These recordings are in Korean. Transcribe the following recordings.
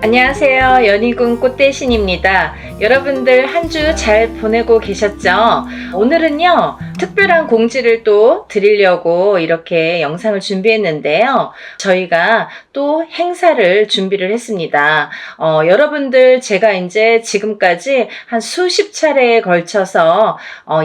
안녕하세요. 연희군 꽃대신입니다. 여러분들 한 주 잘 보내고 계셨죠? 오늘은요, 특별한 공지를 또 드리려고 이렇게 영상을 준비했는데요. 저희가 또 행사를 준비를 했습니다. 여러분들 제가 이제 지금까지 한 수십 차례에 걸쳐서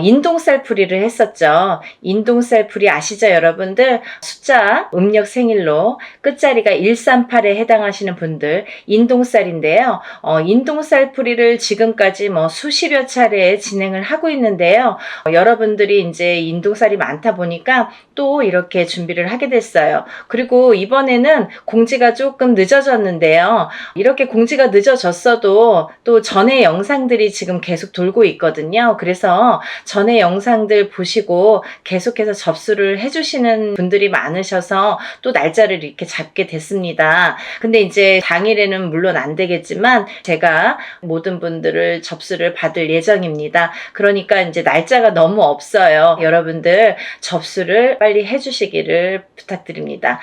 인동살풀이를 했었죠. 인동살풀이 아시죠, 여러분들? 숫자 음력 생일로 끝자리가 138에 해당하시는 분들 인동살인데요. 인동살풀이를 지금까지 수십여 차례 진행을 하고 있는데요. 여러분들이 이제 인동살이 많다 보니까 또 이렇게 준비를 하게 됐어요. 그리고 이번에는 공지가 조금 늦어졌는데요. 이렇게 공지가 늦어졌어도 또 전에 영상들이 지금 계속 돌고 있거든요. 그래서 전에 영상들 보시고 계속해서 접수를 해주시는 분들이 많으셔서 또 날짜를 이렇게 잡게 됐습니다. 근데 이제 당일에는 물론 안 되겠지만 제가 모든 분들을 접수를 받을 예정입니다. 그러니까 이제 날짜가 너무 없어요. 여러분들 접수를 빨리 해주시기를 부탁드립니다.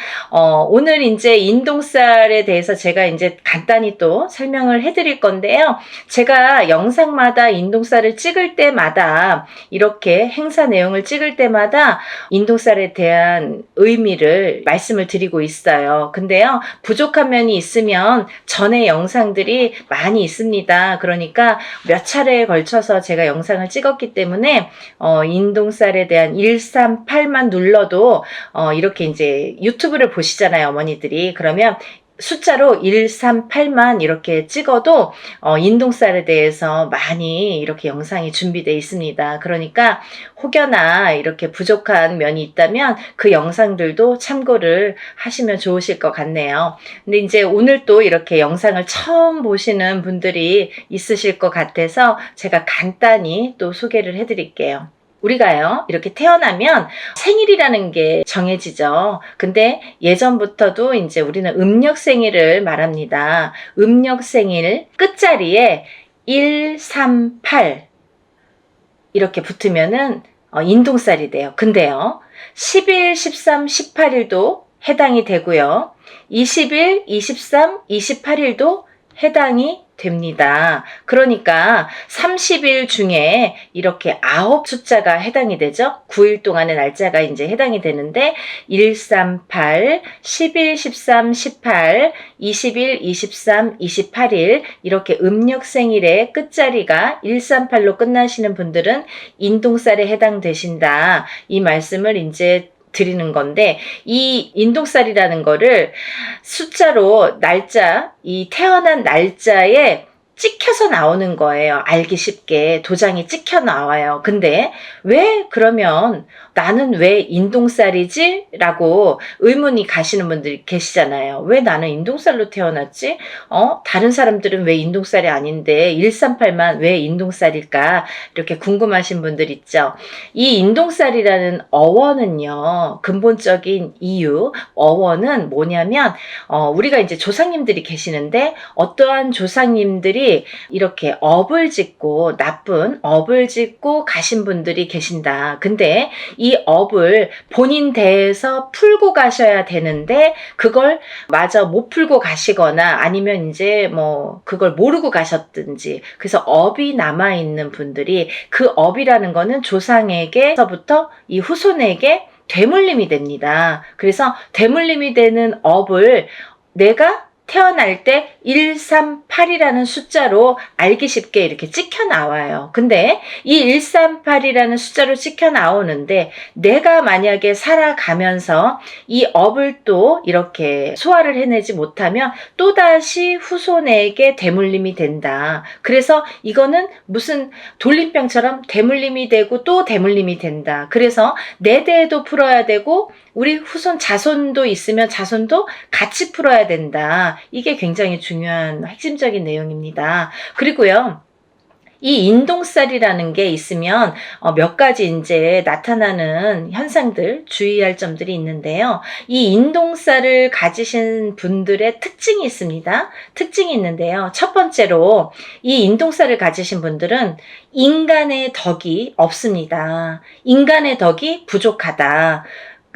오늘 이제 인동살에 대해서 제가 이제 간단히 또 설명을 해드릴 건데요. 제가 영상마다 인동살을 찍을 때마다 이렇게 행사 내용을 찍을 때마다 인동살에 대한 의미를 말씀을 드리고 있어요. 근데요, 부족한 면이 있으면 전에 영상들이 많이 있습니다. 그러니까 몇 차례에 걸쳐서 제가 영상을 찍었기 때문에 인동살에 대한 138만 눌러도 이렇게 이제 유튜브를 보시잖아요, 어머니들이. 그러면 숫자로 138만 이렇게 찍어도 인동살에 대해서 많이 이렇게 영상이 준비되어 있습니다. 그러니까 혹여나 이렇게 부족한 면이 있다면 그 영상들도 참고를 하시면 좋으실 것 같네요. 근데 이제 오늘 또 이렇게 영상을 처음 보시는 분들이 있으실 것 같아서 제가 간단히 또 소개를 해드릴게요. 우리가요, 이렇게 태어나면 생일이라는 게 정해지죠. 근데 예전부터도 이제 우리는 음력 생일을 말합니다. 음력 생일 끝자리에 138 이렇게 붙으면은 인동살이 돼요. 근데요, 10일, 13, 18일도 해당이 되고요. 20일, 23, 28일도 해당이 됩니다. 그러니까 30일 중에 이렇게 9 숫자가 해당이 되죠. 9일 동안의 날짜가 이제 해당이 되는데 138, 11, 13, 18, 20일, 23, 28일 이렇게 음력 생일의 끝자리가 138로 끝나시는 분들은 인동살에 해당되신다. 이 말씀을 이제 드리는 건데, 이 인동살이라는 거를 숫자로 날짜, 이 태어난 날짜에 찍혀서 나오는 거예요. 알기 쉽게 도장이 찍혀 나와요. 근데 왜 그러면 나는 왜 인동살이지? 라고 의문이 가시는 분들이 계시잖아요. 왜 나는 인동살로 태어났지? 다른 사람들은 왜 인동살이 아닌데 138만 왜 인동살일까? 이렇게 궁금하신 분들 있죠. 이 인동살이라는 어원은요, 근본적인 이유, 어원은 뭐냐면 우리가 이제 조상님들이 계시는데 어떠한 조상님들이 이렇게 업을 짓고 나쁜 업을 짓고 가신 분들이 계신다. 근데 이 업을 본인 대에서 풀고 가셔야 되는데 그걸 마저 못 풀고 가시거나 아니면 이제 그걸 모르고 가셨든지, 그래서 업이 남아있는 분들이 그 업이라는 거는 조상에게서부터 이 후손에게 되물림이 됩니다. 그래서 되물림이 되는 업을 내가 태어날 때 138이라는 숫자로 알기 쉽게 이렇게 찍혀 나와요. 근데 이 138이라는 숫자로 찍혀 나오는데 내가 만약에 살아가면서 이 업을 또 이렇게 소화를 해내지 못하면 또다시 후손에게 되물림이 된다. 그래서 이거는 무슨 돌림병처럼 되물림이 되고 또 되물림이 된다. 그래서 내 대에도 풀어야 되고 우리 후손 자손도 있으면 자손도 같이 풀어야 된다. 이게 굉장히 중요한 핵심적인 내용입니다. 그리고요, 이 인동살이라는 게 있으면 몇 가지 이제 나타나는 현상들, 주의할 점들이 있는데요. 이 인동살을 가지신 분들의 특징이 있습니다. 특징이 있는데요. 첫 번째로 이 인동살을 가지신 분들은 인간의 덕이 없습니다. 인간의 덕이 부족하다.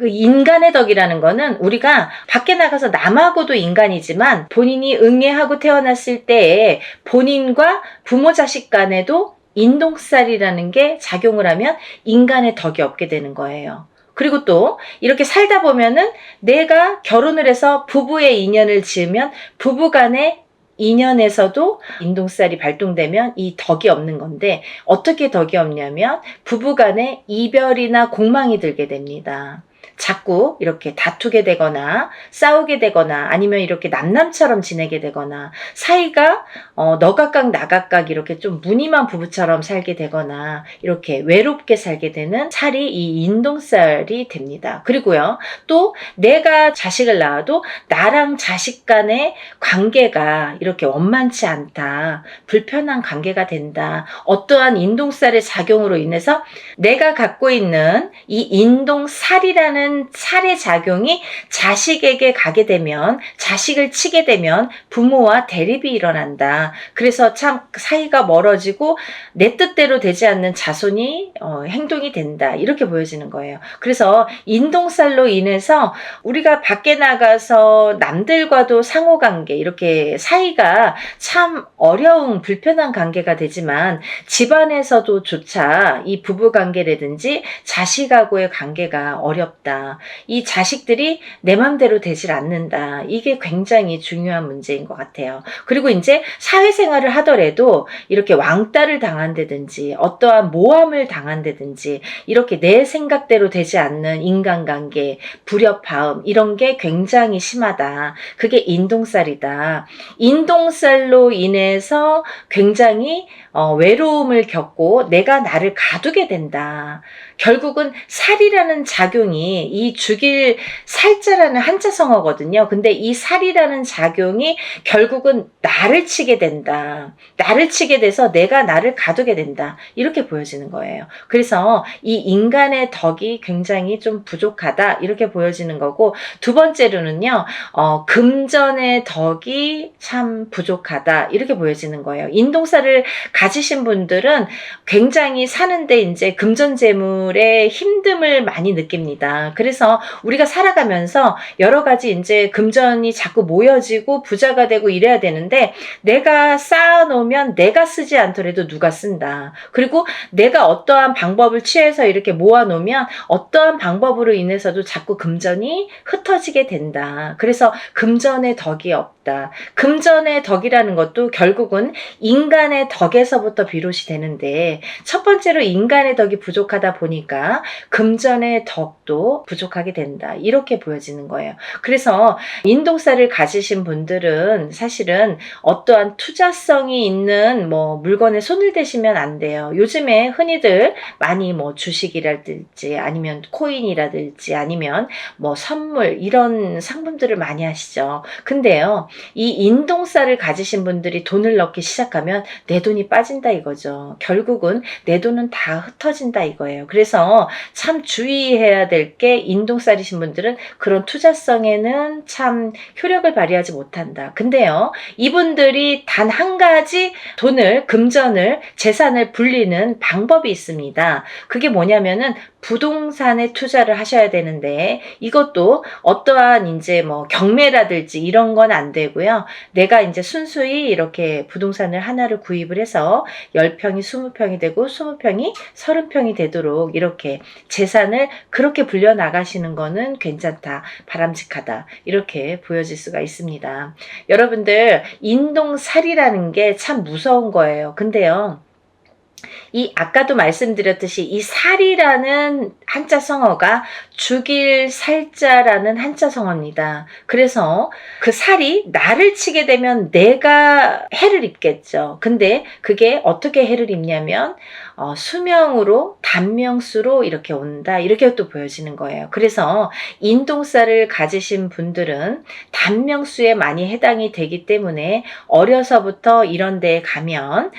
그 인간의 덕이라는 거는 우리가 밖에 나가서 남하고도 인간이지만 본인이 응애하고 태어났을 때에 본인과 부모 자식 간에도 인동살이라는 게 작용을 하면 인간의 덕이 없게 되는 거예요. 그리고 또 이렇게 살다 보면은 내가 결혼을 해서 부부의 인연을 지으면 부부 간의 인연에서도 인동살이 발동되면 이 덕이 없는 건데, 어떻게 덕이 없냐면 부부 간에 이별이나 공망이 들게 됩니다. 자꾸 이렇게 다투게 되거나 싸우게 되거나 아니면 이렇게 남남처럼 지내게 되거나 사이가 너 각각 나 각각 이렇게 좀 무늬만 부부처럼 살게 되거나 이렇게 외롭게 살게 되는 살이 이 인동살이 됩니다. 그리고요, 또 내가 자식을 낳아도 나랑 자식 간의 관계가 이렇게 원만치 않다, 불편한 관계가 된다, 어떠한 인동살의 작용으로 인해서 내가 갖고 있는 이 인동살이라는 살의 작용이 자식에게 가게 되면, 자식을 치게 되면 부모와 대립이 일어난다. 그래서 참 사이가 멀어지고 내 뜻대로 되지 않는 자손이 행동이 된다, 이렇게 보여지는 거예요. 그래서 인동살로 인해서 우리가 밖에 나가서 남들과도 상호관계, 이렇게 사이가 참 어려운 불편한 관계가 되지만 집안에서도 조차 이 부부관계라든지 자식하고의 관계가 어렵다, 이 자식들이 내 맘대로 되질 않는다, 이게 굉장히 중요한 문제인 것 같아요. 그리고 이제 사회생활을 하더라도 이렇게 왕따를 당한다든지 어떠한 모함을 당한다든지 이렇게 내 생각대로 되지 않는 인간관계, 불협화음, 이런 게 굉장히 심하다. 그게 인동살이다. 인동살로 인해서 굉장히 외로움을 겪고 내가 나를 가두게 된다. 결국은 살이라는 작용이, 이 죽일 살자라는 한자성어거든요. 근데 이 살이라는 작용이 결국은 나를 치게 된다. 나를 치게 돼서 내가 나를 가두게 된다, 이렇게 보여지는 거예요. 그래서 이 인간의 덕이 굉장히 좀 부족하다, 이렇게 보여지는 거고, 두 번째로는요, 금전의 덕이 참 부족하다, 이렇게 보여지는 거예요. 인동살을 가지신 분들은 굉장히 사는데 이제 금전재물의 힘듦을 많이 느낍니다. 그래서 우리가 살아가면서 여러 가지 이제 금전이 자꾸 모여지고 부자가 되고 이래야 되는데, 내가 쌓아놓으면 내가 쓰지 않더라도 누가 쓴다. 그리고 내가 어떠한 방법을 취해서 이렇게 모아놓으면 어떠한 방법으로 인해서도 자꾸 금전이 흩어지게 된다. 그래서 금전의 덕이 없다. 금전의 덕이라는 것도 결국은 인간의 덕에서부터 비롯이 되는데, 첫 번째로 인간의 덕이 부족하다 보니까 금전의 덕도 부족하게 된다, 이렇게 보여지는 거예요. 그래서 인동살을 가지신 분들은 사실은 어떠한 투자성이 있는 물건에 손을 대시면 안 돼요. 요즘에 흔히들 많이 주식이라든지 아니면 코인이라든지 아니면 선물, 이런 상품들을 많이 하시죠. 근데요, 이 인동살을 가지신 분들이 돈을 넣기 시작하면 내 돈이 빠진다 이거죠. 결국은 내 돈은 다 흩어진다 이거예요. 그래서 참 주의해야 될 게, 인동살이신 분들은 그런 투자성에는 참 효력을 발휘하지 못한다. 근데요, 이분들이 단 한 가지 돈을, 금전을, 재산을 불리는 방법이 있습니다. 그게 뭐냐면은 부동산에 투자를 하셔야 되는데, 이것도 어떠한 이제 경매라든지 이런 건 안 되고요. 내가 이제 순수히 이렇게 부동산을 하나를 구입을 해서 10평이 20평이 되고 20평이 30평이 되도록 이렇게 재산을 그렇게 불려 나가시는 거는 괜찮다, 바람직하다, 이렇게 보여질 수가 있습니다. 여러분들, 인동살이라는 게 참 무서운 거예요. 근데요, 이 아까도 말씀드렸듯이 이 살이라는 한자 성어가 죽일 살자라는 한자 성어입니다. 그래서 그 살이 나를 치게 되면 내가 해를 입겠죠. 근데 그게 어떻게 해를 입냐면 수명으로, 단명수로 이렇게 온다, 이렇게 또 보여지는 거예요. 그래서 인동살을 가지신 분들은 단명수에 많이 해당이 되기 때문에 어려서부터 이런 데에 가면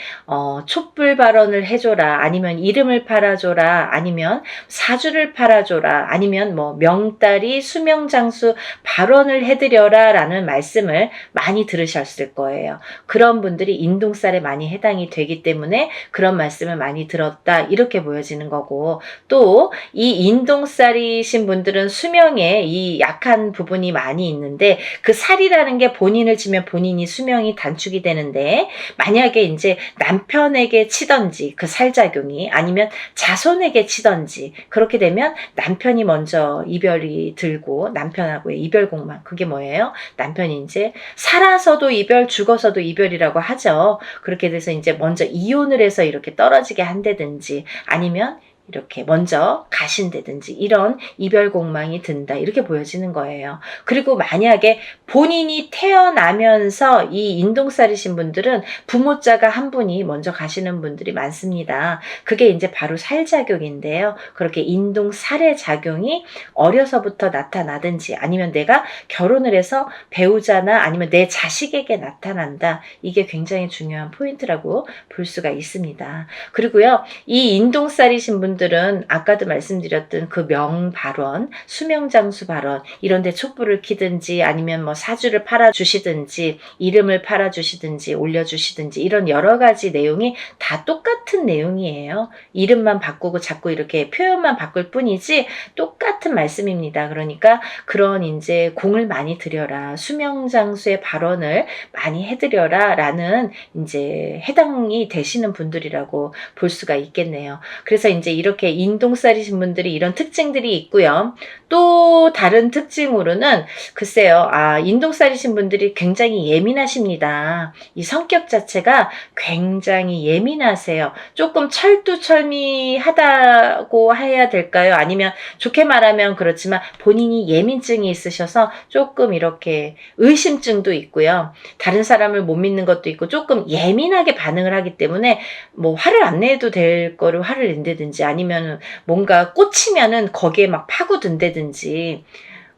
촛불 발언을 해줘라, 아니면 이름을 팔아줘라, 아니면 사주를 팔아줘라, 아니면 명다리 수명장수 발언을 해드려라 라는 말씀을 많이 들으셨을 거예요. 그런 분들이 인동살에 많이 해당이 되기 때문에 그런 말씀을 많이 살자경이 들었다 이렇게 보여지는 거고, 또 이 인동살이신 분들은 수명에 이 약한 부분이 많이 있는데 그 살이라는 게 본인을 치면 본인이 수명이 단축이 되는데, 만약에 이제 남편에게 치던지 그 살작용이, 아니면 자손에게 치던지 그렇게 되면 남편이 먼저 이별이 들고, 남편하고의 이별공망, 그게 뭐예요? 남편이 이제 살아서도 이별, 죽어서도 이별이라고 하죠. 그렇게 돼서 이제 먼저 이혼을 해서 이렇게 떨어지게 한다든지, 아니면 이렇게 먼저 가신다든지, 이런 이별공망이 든다 이렇게 보여지는 거예요. 그리고 만약에 본인이 태어나면서 이 인동살이신 분들은 부모자가 한 분이 먼저 가시는 분들이 많습니다. 그게 이제 바로 살작용인데요. 그렇게 인동살의 작용이 어려서부터 나타나든지, 아니면 내가 결혼을 해서 배우자나 아니면 내 자식에게 나타난다, 이게 굉장히 중요한 포인트라고 볼 수가 있습니다. 그리고요, 이 인동살이신 분들은 아까도 말씀드렸던 그 명발원, 수명장수 발원, 이런데 촛불을 켜든지, 아니면 뭐 사주를 팔아주시든지, 이름을 팔아주시든지, 올려주시든지, 이런 여러 가지 내용이 다 똑같은 내용이에요. 이름만 바꾸고 자꾸 이렇게 표현만 바꿀 뿐이지 똑같은 말씀입니다. 그러니까 그런 이제 공을 많이 들여라, 수명장수의 발언을 많이 해드려라 라는 이제 해당이 되시는 분들이라고 볼 수가 있겠네요. 그래서 이제 이렇게 인동살이신 분들이 이런 특징들이 있고요. 또 다른 특징으로는 글쎄요, 인동살이신 분들이 굉장히 예민하십니다. 이 성격 자체가 굉장히 예민하세요. 조금 철두철미하다고 해야 될까요? 아니면 좋게 말하면 그렇지만 본인이 예민증이 있으셔서 조금 이렇게 의심증도 있고요. 다른 사람을 못 믿는 것도 있고, 조금 예민하게 반응을 하기 때문에 뭐 화를 안 내도 될 거를 화를 낸다든지, 아니면 뭔가 꽂히면은 거기에 막 파고든다든지.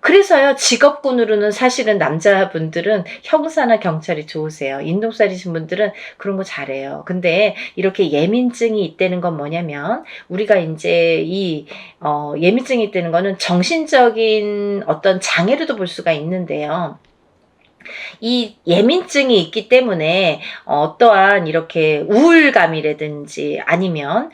그래서요, 직업군으로는 사실은 남자분들은 형사나 경찰이 좋으세요. 인동살이신 분들은 그런 거 잘해요. 근데 이렇게 예민증이 있다는 건 뭐냐면, 우리가 이제 예민증이 있다는 거는 정신적인 어떤 장애로도 볼 수가 있는데요. 이 예민증이 있기 때문에 어떠한 이렇게 우울감이라든지, 아니면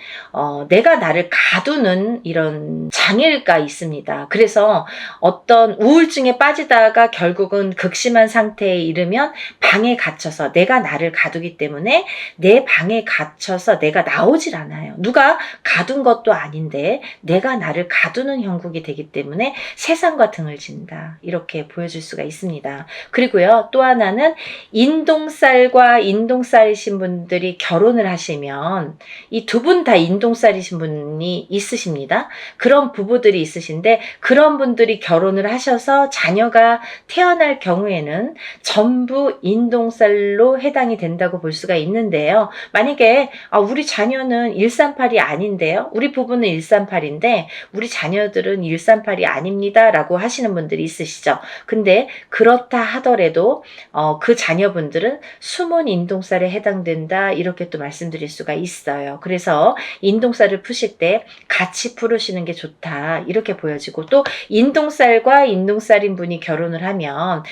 내가 나를 가두는 이런 장애가 있습니다. 그래서 어떤 우울증에 빠지다가 결국은 극심한 상태에 이르면 방에 갇혀서 내가 나를 가두기 때문에 내 방에 갇혀서 내가 나오질 않아요. 누가 가둔 것도 아닌데 내가 나를 가두는 형국이 되기 때문에 세상과 등을 진다, 이렇게 보여줄 수가 있습니다. 그리고요, 또 하나는 인동살과 인동살이신 분들이 결혼을 하시면, 이 두 분 다 인동살이신 분이 있으십니다. 그런 부부들이 있으신데, 그런 분들이 결혼을 하셔서 자녀가 태어날 경우에는 전부 인동살로 해당이 된다고 볼 수가 있는데요. 만약에 우리 자녀는 138이 아닌데요, 우리 부부는 138인데 우리 자녀들은 138이 아닙니다 라고 하시는 분들이 있으시죠. 근데 그렇다 하더라도 그 자녀분들은 숨은 인동살에 해당된다, 이렇게 또 말씀드릴 수가 있어요. 그래서 인동살을 푸실 때 같이 풀으시는 게 좋다, 이렇게 보여지고, 또 인동살과 인동살인 분이 결혼을 하면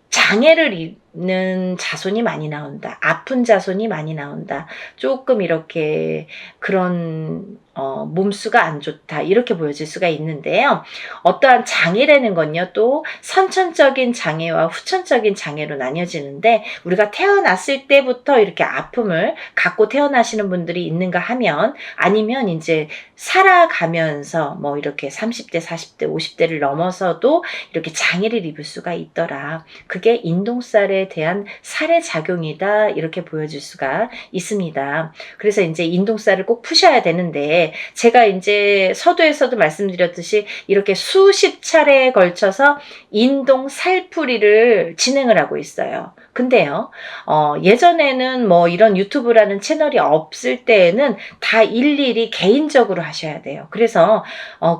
장애를 입는 자손이 많이 나온다, 아픈 자손이 많이 나온다, 조금 이렇게 그런 몸수가 안 좋다, 이렇게 보여질 수가 있는데요. 어떠한 장애라는 건요, 또 선천적인 장애와 후천적인 장애로 나뉘어지는데, 우리가 태어났을 때부터 이렇게 아픔을 갖고 태어나시는 분들이 있는가 하면, 아니면 이제 살아가면서 뭐 이렇게 30대, 40대, 50대를 넘어서도 이렇게 장애를 입을 수가 있더라, 그게 인동살에 대한 살의 작용이다, 이렇게 보여줄 수가 있습니다. 그래서 이제 인동살을 꼭 푸셔야 되는데, 제가 이제 서두에서도 말씀드렸듯이 이렇게 수십 차례에 걸쳐서 인동살풀이를 진행을 하고 있어요. 근데요, 예전에는 뭐 이런 유튜브라는 채널이 없을 때에는 다 일일이 개인적으로 하셔야 돼요. 그래서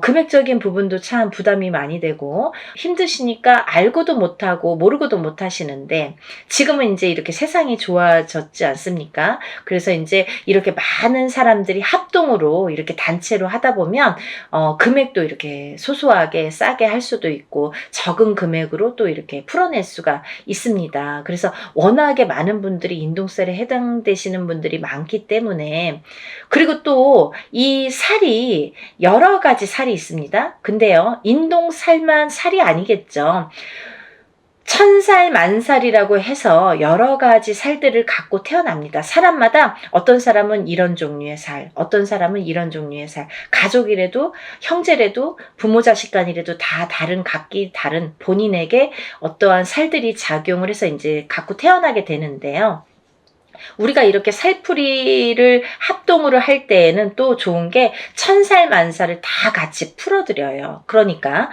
금액적인 부분도 참 부담이 많이 되고 힘드시니까 알고도 못하고 모르고도 못하시는데, 있는데 지금은 이제 이렇게 세상이 좋아졌지 않습니까? 그래서 이제 이렇게 많은 사람들이 합동으로 이렇게 단체로 하다 보면 금액도 이렇게 소소하게 싸게 할 수도 있고 적은 금액으로 또 이렇게 풀어낼 수가 있습니다. 그래서 워낙에 많은 분들이 인동살에 해당되시는 분들이 많기 때문에, 그리고 또 이 살이 여러 가지 살이 있습니다. 근데요, 인동살만 살이 아니겠죠. 천살 만살이라고 해서 여러 가지 살들을 갖고 태어납니다. 사람마다 어떤 사람은 이런 종류의 살, 어떤 사람은 이런 종류의 살, 가족이라도 형제라도 부모 자식 간이라도 다 다른, 각기 다른 본인에게 어떠한 살들이 작용을 해서 이제 갖고 태어나게 되는데요. 우리가 이렇게 살풀이를 합동으로 할 때에는 또 좋은 게 천살 만살을 다 같이 풀어드려요. 그러니까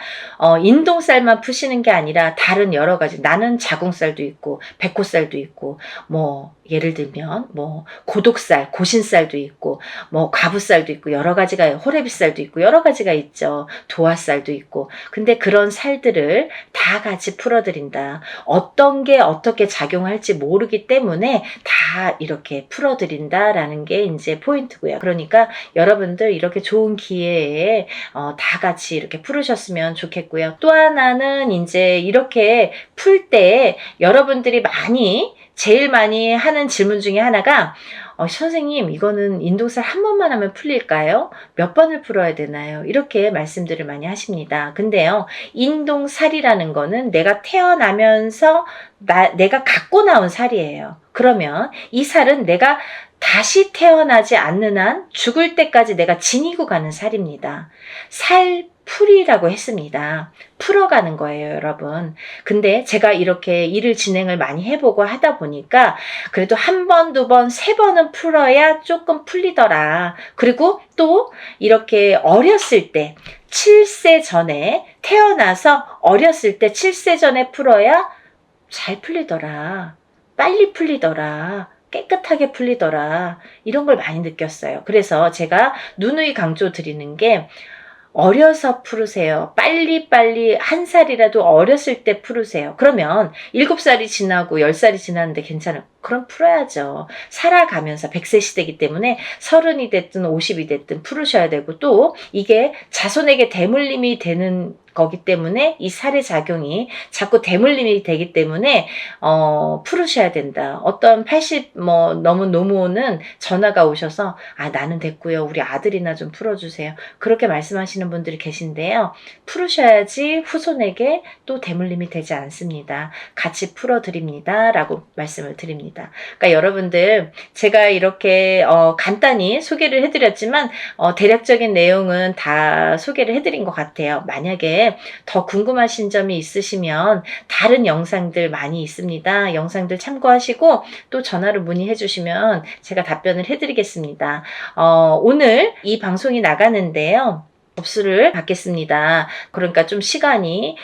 인동살만 푸시는 게 아니라 다른 여러 가지, 나는 자궁살도 있고 백호살도 있고 뭐 예를 들면 뭐 고독살, 고신살도 있고 뭐 과부살도 있고 여러 가지가, 호래비살도 있고 여러 가지가 있죠. 도화살도 있고. 근데 그런 살들을 다 같이 풀어드린다. 어떤 게 어떻게 작용할지 모르기 때문에 다 이렇게 풀어드린다라는 게 이제 포인트고요. 그러니까 여러분들 이렇게 좋은 기회에 다 같이 이렇게 풀으셨으면 좋겠고요. 또 하나는 이제 이렇게 풀 때 여러분들이 제일 많이 하는 질문 중에 하나가 선생님, 이거는 인동살 한 번만 하면 풀릴까요? 몇 번을 풀어야 되나요? 이렇게 말씀들을 많이 하십니다. 근데요, 인동살이라는 거는 내가 태어나면서 내가 갖고 나온 살이에요. 그러면 이 살은 내가 다시 태어나지 않는 한 죽을 때까지 내가 지니고 가는 살입니다. 살풀이라고 했습니다. 풀어가는 거예요, 여러분. 근데 제가 이렇게 일을 진행을 많이 해보고 하다 보니까 그래도 한 번, 두 번, 세 번은 풀어야 조금 풀리더라. 그리고 또 이렇게 어렸을 때 7세 전에 태어나서 어렸을 때 7세 전에 풀어야 잘 풀리더라. 빨리 풀리더라. 깨끗하게 풀리더라. 이런 걸 많이 느꼈어요. 그래서 제가 누누이 강조 드리는 게 어려서 풀으세요. 빨리빨리 한 살이라도 어렸을 때 풀으세요. 그러면 7살이 지나고 10살이 지났는데 괜찮아요. 그럼 풀어야죠. 살아가면서 100세 시대이기 때문에 30이 됐든 50이 됐든 풀으셔야 되고, 또 이게 자손에게 대물림이 되는 거기 때문에 이 살의 작용이 자꾸 대물림이 되기 때문에 풀으셔야 된다. 어떤 80 넘은 노모는 전화가 오셔서 나는 됐고요. 우리 아들이나 좀 풀어주세요. 그렇게 말씀하시는 분들이 계신데요. 풀으셔야지 후손에게 또 대물림이 되지 않습니다. 같이 풀어드립니다. 라고 말씀을 드립니다. 그러니까 여러분들, 제가 이렇게 간단히 소개를 해드렸지만 대략적인 내용은 다 소개를 해드린 것 같아요. 만약에 더 궁금하신 점이 있으시면 다른 영상들 많이 있습니다. 영상들 참고하시고 또 전화로 문의해 주시면 제가 답변을 해드리겠습니다. 오늘 이 방송이 나가는데요, 접수를 받겠습니다. 그러니까 좀 시간이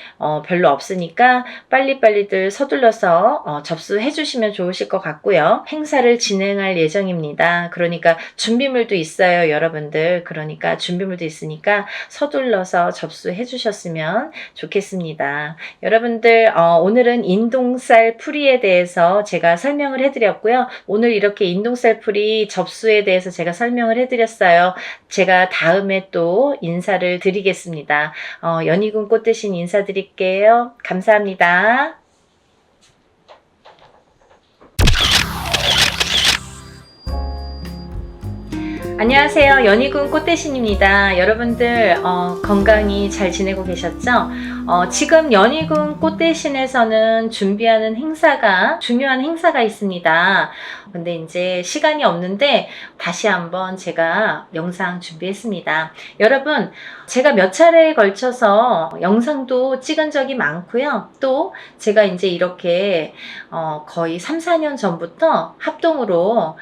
별로 없으니까 빨리빨리들 서둘러서 접수해 주시면 좋으실 것 같고요. 행사를 진행할 예정입니다. 그러니까 준비물도 있어요, 여러분들. 그러니까 준비물도 있으니까 서둘러서 접수해 주셨으면 좋겠습니다. 여러분들, 오늘은 인동살 풀이에 대해서 제가 설명을 해드렸고요. 오늘 이렇게 인동살 풀이 접수에 대해서 제가 설명을 해드렸어요. 제가 다음에 또 인사를 드리겠습니다. 연희군 꽃 대신 인사드릴게요. 감사합니다. 안녕하세요. 연희군 꽃대신입니다. 여러분들 건강히 잘 지내고 계셨죠? 지금 연희군 꽃대신에서는 준비하는 행사가, 중요한 행사가 있습니다. 근데 이제 시간이 없는데 다시 한번 제가 영상 준비했습니다. 여러분, 제가 몇 차례에 걸쳐서 영상도 찍은 적이 많고요. 또 제가 이제 이렇게 거의 3, 4년 전부터 합동으로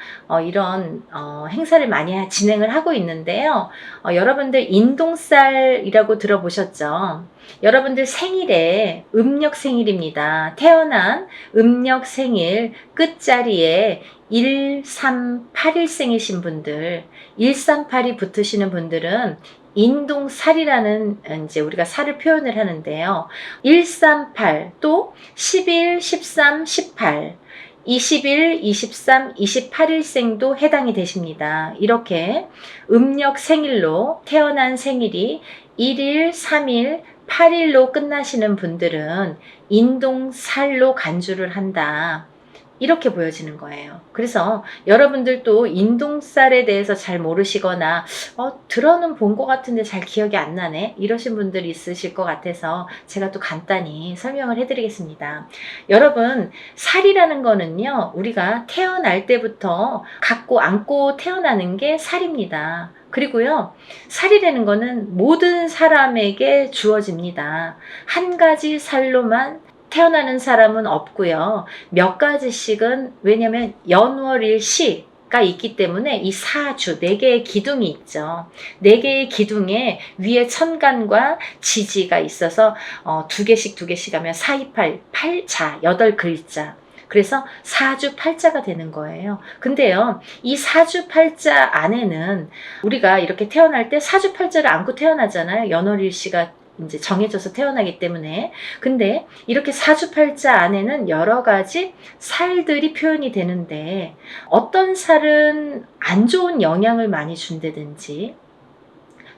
이런 행사를 많이 진행을 하고 있는데요. 여러분들 인동살이라고 들어보셨죠? 여러분들 생일에 음력 생일입니다. 태어난 음력 생일 끝자리에 1381생이신 분들, 138이 붙으시는 분들은 인동살이라는 이제 우리가 살을 표현을 하는데요. 138, 또 11, 13, 18, 21, 23, 28일생도 해당이 되십니다. 이렇게 음력 생일로 태어난 생일이 1일, 3일, 8일로 끝나시는 분들은 인동살로 간주를 한다. 이렇게 보여지는 거예요. 그래서 여러분들도 인동살에 대해서 잘 모르시거나 들어는 본 것 같은데 잘 기억이 안 나네 이러신 분들이 있으실 것 같아서 제가 또 간단히 설명을 해드리겠습니다. 여러분, 살이라는 거는요, 우리가 태어날 때부터 갖고 안고 태어나는 게 살입니다. 그리고요, 살이라는 거는 모든 사람에게 주어집니다. 한 가지 살로만 태어나는 사람은 없고요. 몇 가지씩은, 왜냐면 연월일시가 있기 때문에 이 사주, 4개의 기둥이 있죠. 4개의 기둥에 위에 천간과 지지가 있어서 2개씩 하면 4, 2, 8, 8자, 8글자. 그래서 사주 팔자가 되는 거예요. 근데요, 이 사주 팔자 안에는 우리가 이렇게 태어날 때 사주 팔자를 안고 태어나잖아요. 연월일시가 이제 정해져서 태어나기 때문에. 근데 이렇게 사주팔자 안에는 여러 가지 살들이 표현이 되는데, 어떤 살은 안 좋은 영향을 많이 준다든지,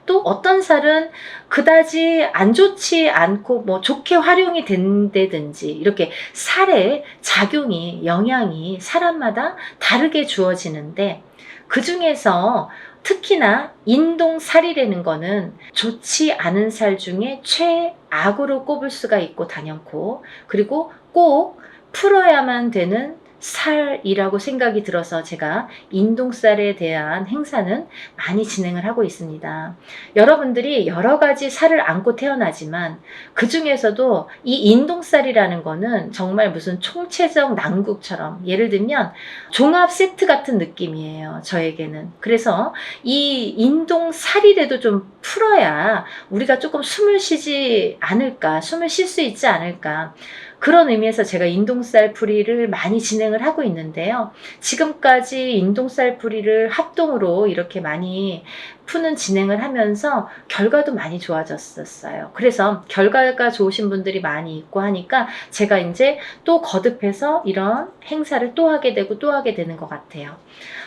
또 어떤 살은 그다지 안 좋지 않고 뭐 좋게 활용이 된다든지, 이렇게 살의 작용이, 영향이 사람마다 다르게 주어지는데, 그 중에서 특히나 인동살이라는 거는 좋지 않은 살 중에 최악으로 꼽을 수가 있고 단연코, 그리고 꼭 풀어야만 되는 살이라고 생각이 들어서 제가 인동살에 대한 행사는 많이 진행을 하고 있습니다. 여러분들이 여러 가지 살을 안고 태어나지만 그 중에서도 이 인동살이라는 거는 정말 무슨 총체적 난국처럼, 예를 들면 종합 세트 같은 느낌이에요, 저에게는. 그래서 이 인동살이라도 좀 풀어야 우리가 조금 숨을 쉬지 않을까, 숨을 쉴 수 있지 않을까, 그런 의미에서 제가 인동살 풀이를 많이 진행을 하고 있는데요. 지금까지 인동살 풀이를 합동으로 이렇게 많이 푸는 진행을 하면서 결과도 많이 좋아졌었어요. 그래서 결과가 좋으신 분들이 많이 있고 하니까 제가 이제 또 거듭해서 이런 행사를 또 하게 되고 또 하게 되는 것 같아요.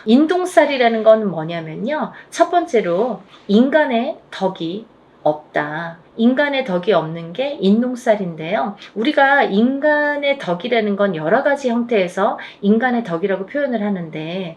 인동살이라는 건 뭐냐면요, 첫 번째로 인간의 덕이 없다. 인간의 덕이 없는 게 인동살인데요. 우리가 인간의 덕이라는 건 여러 가지 형태에서 인간의 덕이라고 표현을 하는데,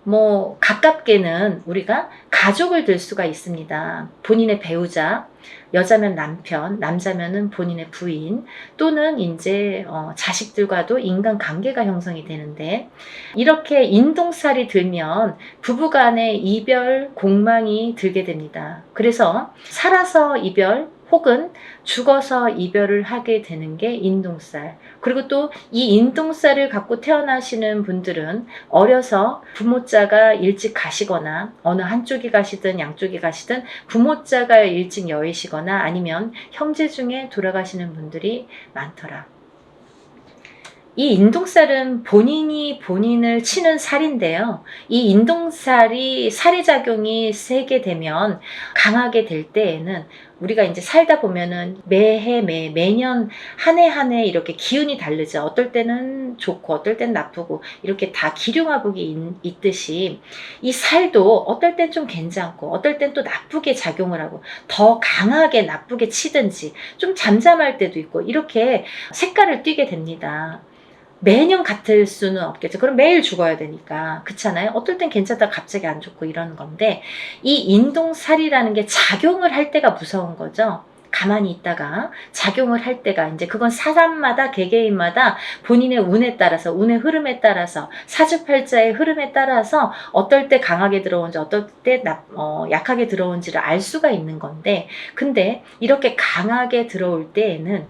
뭐 가깝게는 우리가 가족을 들 수가 있습니다. 본인의 배우자, 여자면 남편, 남자면은 본인의 부인, 또는 이제 자식들과도 인간 관계가 형성이 되는데, 이렇게 인동살이 들면 부부간의 이별 공망이 들게 됩니다. 그래서 살아서 이별 혹은 죽어서 이별을 하게 되는 게 인동살. 그리고 또 이 인동살을 갖고 태어나시는 분들은 어려서 부모자가 일찍 가시거나, 어느 한쪽이 가시든 양쪽이 가시든 부모자가 일찍 여의시거나 아니면 형제 중에 돌아가시는 분들이 많더라. 이 인동살은 본인이 본인을 치는 살인데요. 이 인동살이 살해작용이 세게 되면, 강하게 될 때에는 우리가 이제 살다 보면은 매해 매년 한 해 한 해 이렇게 기운이 다르죠. 어떨 때는 좋고 어떨 때는 나쁘고, 이렇게 다 기륭화복이 있듯이 이 살도 어떨 땐 좀 괜찮고 어떨 땐 또 나쁘게 작용을 하고, 더 강하게 나쁘게 치든지 좀 잠잠할 때도 있고, 이렇게 색깔을 띠게 됩니다. 매년 같을 수는 없겠죠. 그럼 매일 죽어야 되니까. 그렇잖아요. 어떨 땐 괜찮다가 갑자기 안 좋고 이러는 건데, 이 인동살이라는 게 작용을 할 때가 무서운 거죠. 가만히 있다가 작용을 할 때가, 이제 그건 사람마다 개개인마다 본인의 운에 따라서, 운의 흐름에 따라서, 사주팔자의 흐름에 따라서 어떨 때 강하게 들어온지 어떨 때 약하게 들어온지를 알 수가 있는 건데, 근데 이렇게 강하게 들어올 때에는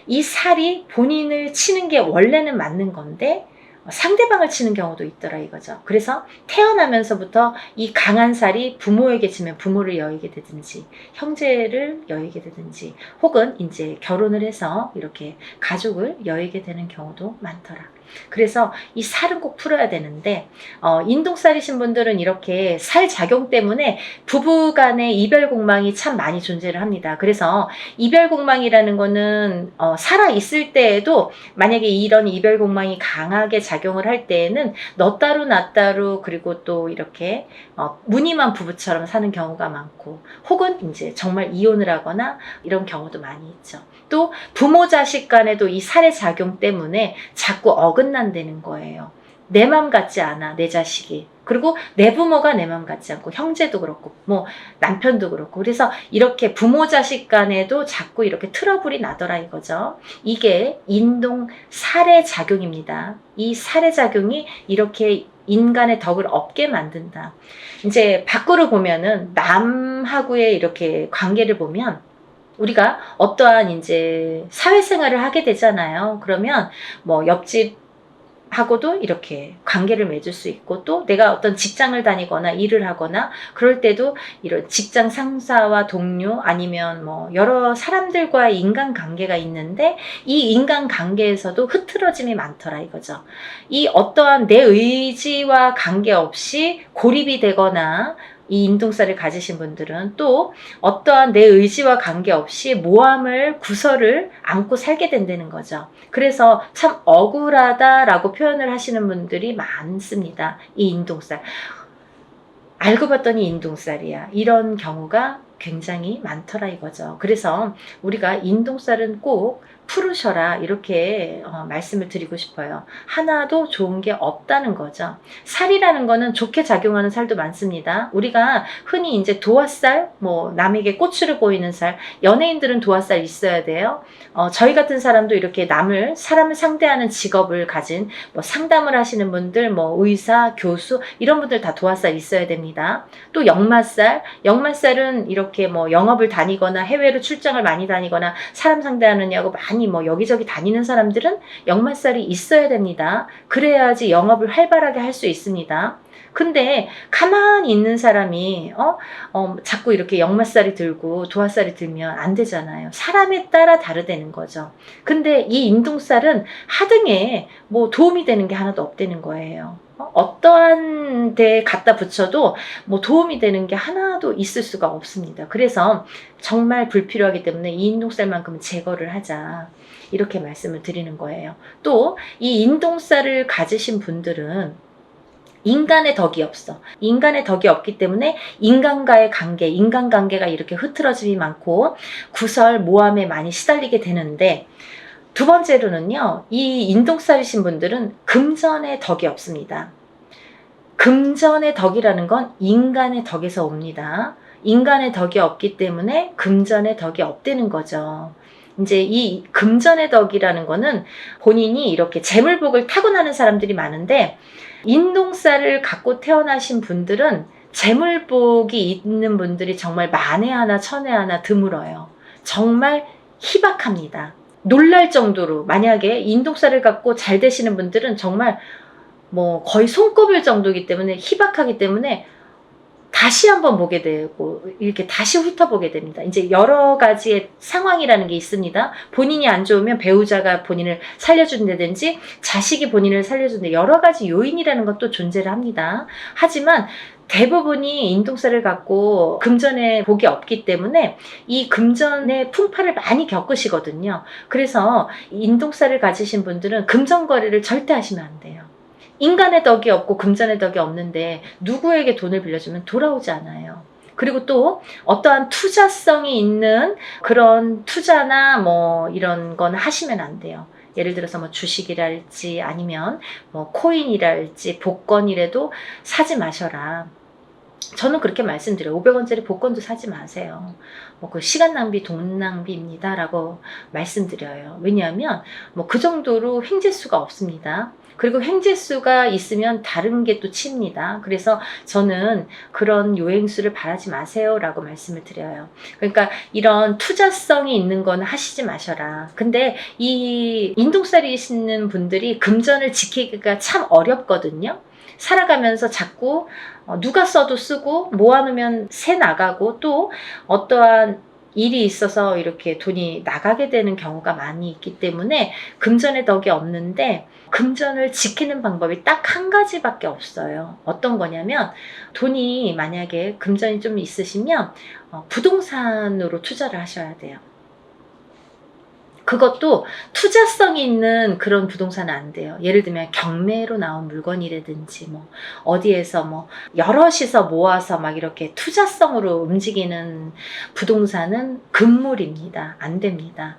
이 살이 본인을 치는 게 원래는 맞는 건데 상대방을 치는 경우도 있더라 이거죠. 그래서 태어나면서부터 이 강한 살이 부모에게 치면 부모를 여의게 되든지 형제를 여의게 되든지, 혹은 이제 결혼을 해서 이렇게 가족을 여의게 되는 경우도 많더라. 그래서 이 살은 꼭 풀어야 되는데 인동살이신 분들은 이렇게 살 작용 때문에 부부 간의 이별 공망이 참 많이 존재를 합니다. 그래서 이별 공망이라는 거는 살아 있을 때에도 만약에 이런 이별 공망이 강하게 작용을 할 때에는 너 따로 나 따로 그리고 또 이렇게 무늬만 부부처럼 사는 경우가 많고 혹은 이제 정말 이혼을 하거나 이런 경우도 많이 있죠. 또 부모 자식 간에도 이 살의 작용 때문에 자꾸 어긋난다는 거예요. 내 맘 같지 않아, 내 자식이. 그리고 내 부모가 내 맘 같지 않고 형제도 그렇고 뭐 남편도 그렇고 그래서 이렇게 부모 자식 간에도 자꾸 이렇게 트러블이 나더라 이거죠. 이게 인동 살의 작용입니다. 이 살의 작용이 이렇게 인간의 덕을 없게 만든다. 이제 밖으로 보면은 남하고의 이렇게 관계를 보면 우리가 어떠한 이제 사회생활을 하게 되잖아요. 그러면 뭐 옆집하고도 이렇게 관계를 맺을 수 있고 또 내가 어떤 직장을 다니거나 일을 하거나 그럴 때도 이런 직장 상사와 동료 아니면 뭐 여러 사람들과의 인간관계가 있는데 이 인간관계에서도 흐트러짐이 많더라 이거죠. 이 어떠한 내 의지와 관계없이 고립이 되거나 이 인동살을 가지신 분들은 또 어떠한 내 의지와 관계없이 모함을 구설을 안고 살게 된다는 거죠. 그래서 참 억울하다라고 표현을 하시는 분들이 많습니다. 이 인동살. 알고 봤더니 인동살이야. 이런 경우가 굉장히 많더라 이거죠. 그래서 우리가 인동살은 꼭 풀으셔라 이렇게 말씀을 드리고 싶어요. 하나도 좋은 게 없다는 거죠. 살이라는 거는 좋게 작용하는 살도 많습니다. 우리가 흔히 이제 도화살, 뭐 남에게 꼬추를 보이는 살, 연예인들은 도화살 있어야 돼요. 저희 같은 사람도 이렇게 사람을 상대하는 직업을 가진 뭐 상담을 하시는 분들, 뭐 의사, 교수 이런 분들 다 도화살 있어야 됩니다. 또 역마살은 이렇게 뭐 영업을 다니거나 해외로 출장을 많이 다니거나 사람 상대하느냐고 많이 뭐 여기저기 다니는 사람들은 역마살이 있어야 됩니다. 그래야지 영업을 활발하게 할 수 있습니다. 근데 가만히 있는 사람이 자꾸 이렇게 역마살이 들고 도화살이 들면 안 되잖아요. 사람에 따라 다르다는 거죠. 근데 이 인동살은 하등에 뭐 도움이 되는 게 하나도 없다는 거예요. 어떠한 데에 갖다 붙여도 뭐 도움이 되는 게 하나도 있을 수가 없습니다. 그래서 정말 불필요하기 때문에 이 인동살만큼은 제거를 하자. 이렇게 말씀을 드리는 거예요. 또 이 인동살을 가지신 분들은 인간의 덕이 없어. 인간의 덕이 없기 때문에 인간과의 관계, 인간관계가 이렇게 흐트러짐이 많고 구설, 모함에 많이 시달리게 되는데 두 번째로는요. 이 인동살이신 분들은 금전의 덕이 없습니다. 금전의 덕이라는 건 인간의 덕에서 옵니다. 인간의 덕이 없기 때문에 금전의 덕이 없다는 거죠. 이제 이 금전의 덕이라는 거는 본인이 이렇게 재물복을 타고나는 사람들이 많은데 인동살을 갖고 태어나신 분들은 재물복이 있는 분들이 정말 만에 하나 천에 하나 드물어요. 정말 희박합니다. 놀랄 정도로 만약에 인동살을 갖고 잘 되시는 분들은 정말 뭐 거의 손꼽을 정도이기 때문에 희박하기 때문에 다시 한번 보게 되고 이렇게 다시 훑어보게 됩니다. 이제 여러 가지의 상황이라는 게 있습니다. 본인이 안 좋으면 배우자가 본인을 살려준다든지 자식이 본인을 살려준다 여러 가지 요인이라는 것도 존재를 합니다. 하지만 대부분이 인동살을 갖고 금전의 복이 없기 때문에 이 금전의 풍파를 많이 겪으시거든요. 그래서 인동살을 가지신 분들은 금전 거래를 절대 하시면 안 돼요. 인간의 덕이 없고 금전의 덕이 없는데 누구에게 돈을 빌려주면 돌아오지 않아요. 그리고 또 어떠한 투자성이 있는 그런 투자나 뭐 이런 건 하시면 안 돼요. 예를 들어서 뭐 주식이랄지 아니면 뭐 코인이랄지 복권이라도 사지 마셔라. 저는 그렇게 말씀드려요. 500원짜리 복권도 사지 마세요. 뭐 그 시간 낭비, 돈 낭비입니다. 라고 말씀드려요. 왜냐하면 뭐 그 정도로 횡재수가 없습니다. 그리고 횡재수가 있으면 다른 게 또 칩니다. 그래서 저는 그런 요행수를 바라지 마세요 라고 말씀을 드려요. 그러니까 이런 투자성이 있는 건 하시지 마셔라. 근데 이 인동살이 있는 분들이 금전을 지키기가 참 어렵거든요. 살아가면서 자꾸 누가 써도 쓰고 모아놓으면 새 나가고 또 어떠한 일이 있어서 이렇게 돈이 나가게 되는 경우가 많이 있기 때문에 금전의 덕이 없는데, 금전을 지키는 방법이 딱 한 가지밖에 없어요. 어떤 거냐면, 돈이 만약에 금전이 좀 있으시면 부동산으로 투자를 하셔야 돼요. 그것도 투자성이 있는 그런 부동산은 안 돼요. 예를 들면 경매로 나온 물건이라든지 뭐 어디에서 뭐 여럿이서 모아서 막 이렇게 투자성으로 움직이는 부동산은 금물입니다. 안 됩니다.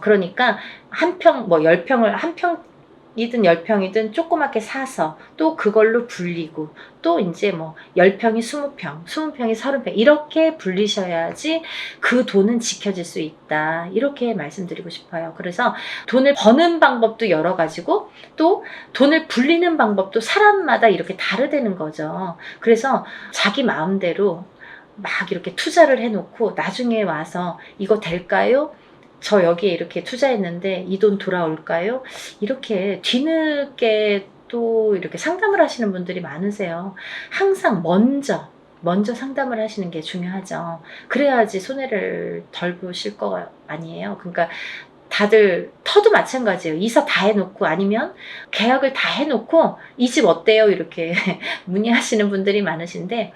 그러니까 한 평, 뭐 10평을 한 평이든 10평이든 조그맣게 사서 또 그걸로 불리고, 또 이제 뭐 10평이 20평, 20평이 30평 이렇게 불리셔야지 그 돈은 지켜질 수 있다. 이렇게 말씀드리고 싶어요. 그래서 돈을 버는 방법도 여러 가지고, 또 돈을 불리는 방법도 사람마다 이렇게 다르다는 거죠. 그래서 자기 마음대로 막 이렇게 투자를 해놓고 나중에 와서 이거 될까요? 저 여기에 이렇게 투자했는데 이 돈 돌아올까요? 이렇게 뒤늦게 또 이렇게 상담을 하시는 분들이 많으세요. 항상 먼저 상담을 하시는 게 중요하죠. 그래야지 손해를 덜 보실 거 아니에요. 그러니까 다들 터도 마찬가지예요. 이사 다 해놓고 아니면 계약을 다 해놓고 이 집 어때요? 이렇게 문의하시는 분들이 많으신데,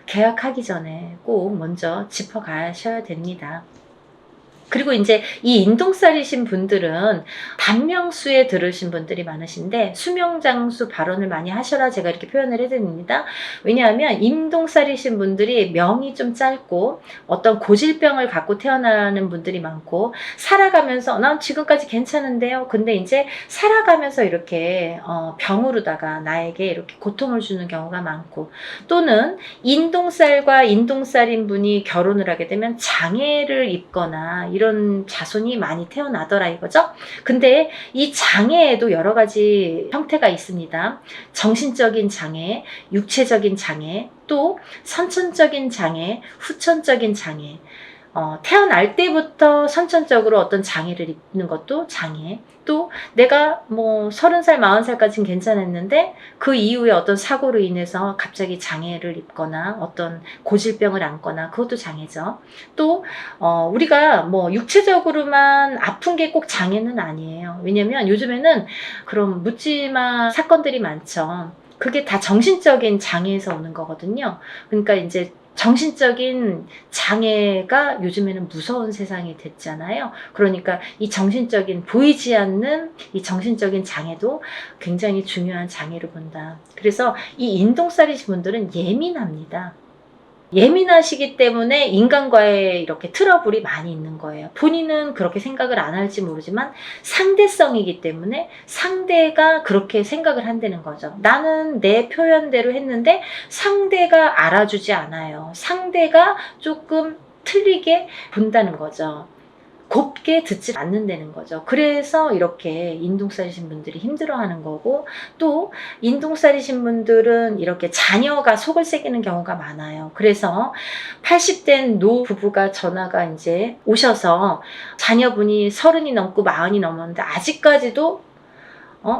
계약하기 전에 꼭 먼저 짚어가셔야 됩니다. 그리고 이제 이 인동살이신 분들은 단명수에 들으신 분들이 많으신데, 수명장수 발언을 많이 하셔라 제가 이렇게 표현을 해드립니다. 왜냐하면 인동살이신 분들이 명이 좀 짧고 어떤 고질병을 갖고 태어나는 분들이 많고, 살아가면서 난 지금까지 괜찮은데요. 근데 이제 살아가면서 이렇게 병으로다가 나에게 이렇게 고통을 주는 경우가 많고, 또는 인동살과 인동살인 분이 결혼을 하게 되면 장애를 입거나 이런 자손이 많이 태어나더라 이거죠. 근데 이 장애에도 여러 가지 형태가 있습니다. 정신적인 장애, 육체적인 장애, 또 선천적인 장애, 후천적인 장애. 태어날 때부터 선천적으로 어떤 장애를 입는 것도 장애. 또 내가 뭐 30살, 40살까지는 괜찮았는데 그 이후에 어떤 사고로 인해서 갑자기 장애를 입거나 어떤 고질병을 안거나 그것도 장애죠. 또 우리가 뭐 육체적으로만 아픈 게 꼭 장애는 아니에요. 왜냐면 요즘에는 그런 묻지마 사건들이 많죠. 그게 다 정신적인 장애에서 오는 거거든요. 그러니까 이제 정신적인 장애가 요즘에는 무서운 세상이 됐잖아요. 그러니까 이 정신적인, 보이지 않는 이 정신적인 장애도 굉장히 중요한 장애로 본다. 그래서 이 인동살이신 분들은 예민합니다. 예민하시기 때문에 인간과의 이렇게 트러블이 많이 있는 거예요. 본인은 그렇게 생각을 안 할지 모르지만 상대성이기 때문에 상대가 그렇게 생각을 한다는 거죠. 나는 내 표현대로 했는데 상대가 알아주지 않아요. 상대가 조금 틀리게 본다는 거죠. 곱게 듣지 않는다는 거죠. 그래서 이렇게 인동살이신 분들이 힘들어하는 거고, 또 인동살이신 분들은 이렇게 자녀가 속을 새기는 경우가 많아요. 그래서 80된 노 부부가 전화가 이제 오셔서 자녀분이 30이 넘고 40이 넘었는데 아직까지도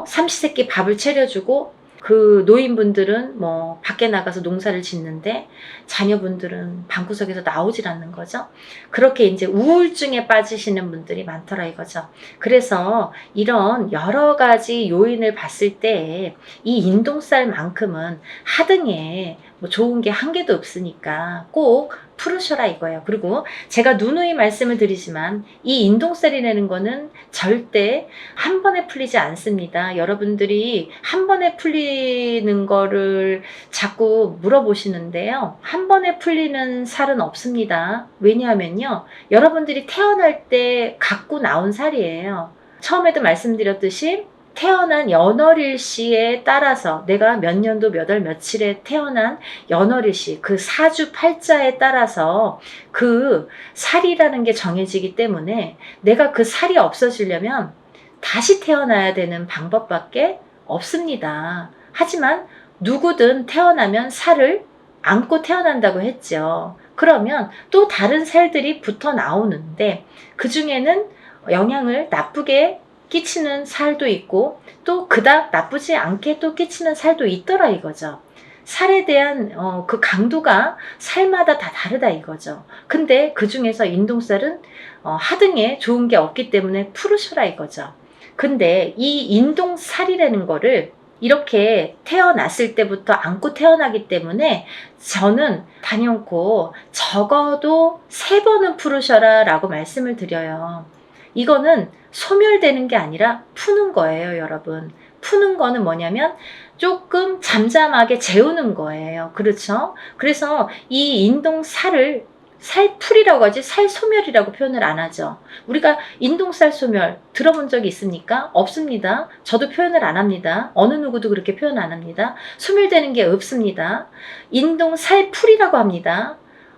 삼시세끼 밥을 차려주고, 그 노인분들은 뭐 밖에 나가서 농사를 짓는데 자녀분들은 방구석에서 나오질 않는 거죠. 그렇게 이제 우울증에 빠지시는 분들이 많더라 이거죠. 그래서 이런 여러 가지 요인을 봤을 때 이 인동살만큼은 하등에 뭐 좋은 게 한 개도 없으니까 꼭 풀으셔라 이거예요. 그리고 제가 누누이 말씀을 드리지만 이 인동살이라는 거는 절대 한 번에 풀리지 않습니다. 여러분들이 한 번에 풀리는 거를 자꾸 물어보시는데요. 한 번에 풀리는 살은 없습니다. 왜냐하면요, 여러분들이 태어날 때 갖고 나온 살이에요. 처음에도 말씀드렸듯이 태어난 연월일시에 따라서, 내가 몇 년도 몇 월 며칠에 태어난 연월일시 그 사주 팔자에 따라서 그 살이라는 게 정해지기 때문에 내가 그 살이 없어지려면 다시 태어나야 되는 방법밖에 없습니다. 하지만 누구든 태어나면 살을 안고 태어난다고 했죠. 그러면 또 다른 살들이 붙어 나오는데 그 중에는 영향을 나쁘게 끼치는 살도 있고 또 그닥 나쁘지 않게 또 끼치는 살도 있더라 이거죠. 살에 대한 그 강도가 살마다 다 다르다 이거죠. 근데 그 중에서 인동살은 하등에 좋은 게 없기 때문에 풀으셔라 이거죠. 근데 이 인동살이라는 거를 이렇게 태어났을 때부터 안고 태어나기 때문에 저는 단연코 적어도 3번은 풀으셔라 라고 말씀을 드려요. 이거는 소멸되는 게 아니라 푸는 거예요, 여러분. 푸는 거는 뭐냐면 조금 잠잠하게 재우는 거예요. 그렇죠? 그래서 이 인동살을 살풀이라고 하지 살소멸이라고 표현을 안 하죠. 우리가 인동살 소멸 들어본 적이 있습니까? 없습니다. 저도 표현을 안 합니다. 어느 누구도 그렇게 표현 안 합니다. 소멸되는 게 없습니다. 인동살풀이라고 합니다.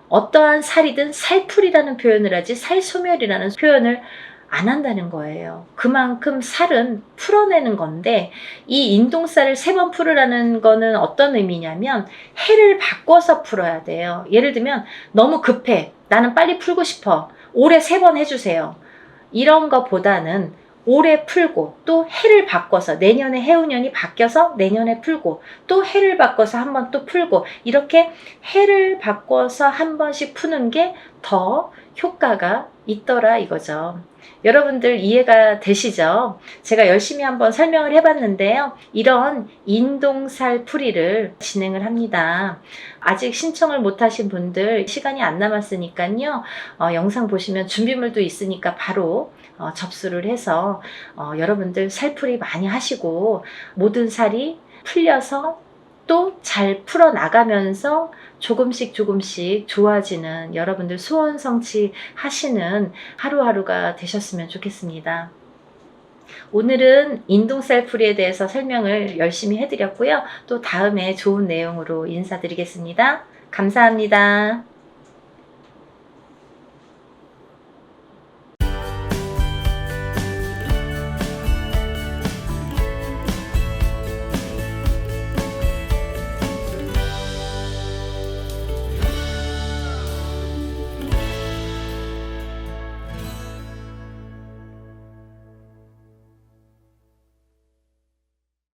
어떠한 살이든 살풀이라는 표현을 하지 살소멸이라는 표현을 안 한다는 거예요. 그만큼 살은 풀어내는 건데 이 인동살을 3번 풀으라는 거는 어떤 의미냐면 해를 바꿔서 풀어야 돼요. 예를 들면 너무 급해. 나는 빨리 풀고 싶어. 올해 3번 해주세요. 이런 거보다는 올해 풀고 또 해를 바꿔서 내년에 해운년이 바뀌어서 내년에 풀고 또 해를 바꿔서 한 번 또 풀고 이렇게 해를 바꿔서 한 번씩 푸는 게 더 효과가 있더라 이거죠. 여러분들 이해가 되시죠? 제가 열심히 한번 설명을 해봤는데요. 이런 인동살 풀이를 진행을 합니다. 아직 신청을 못하신 분들 시간이 안 남았으니까요. 영상 보시면 준비물도 있으니까 바로 접수를 해서 여러분들 살풀이 많이 하시고 모든 살이 풀려서 또 잘 풀어나가면서 조금씩 좋아지는 여러분들 소원 성취하시는 하루하루가 되셨으면 좋겠습니다. 오늘은 인동살 풀이에 대해서 설명을 열심히 해드렸고요. 또 다음에 좋은 내용으로 인사드리겠습니다. 감사합니다.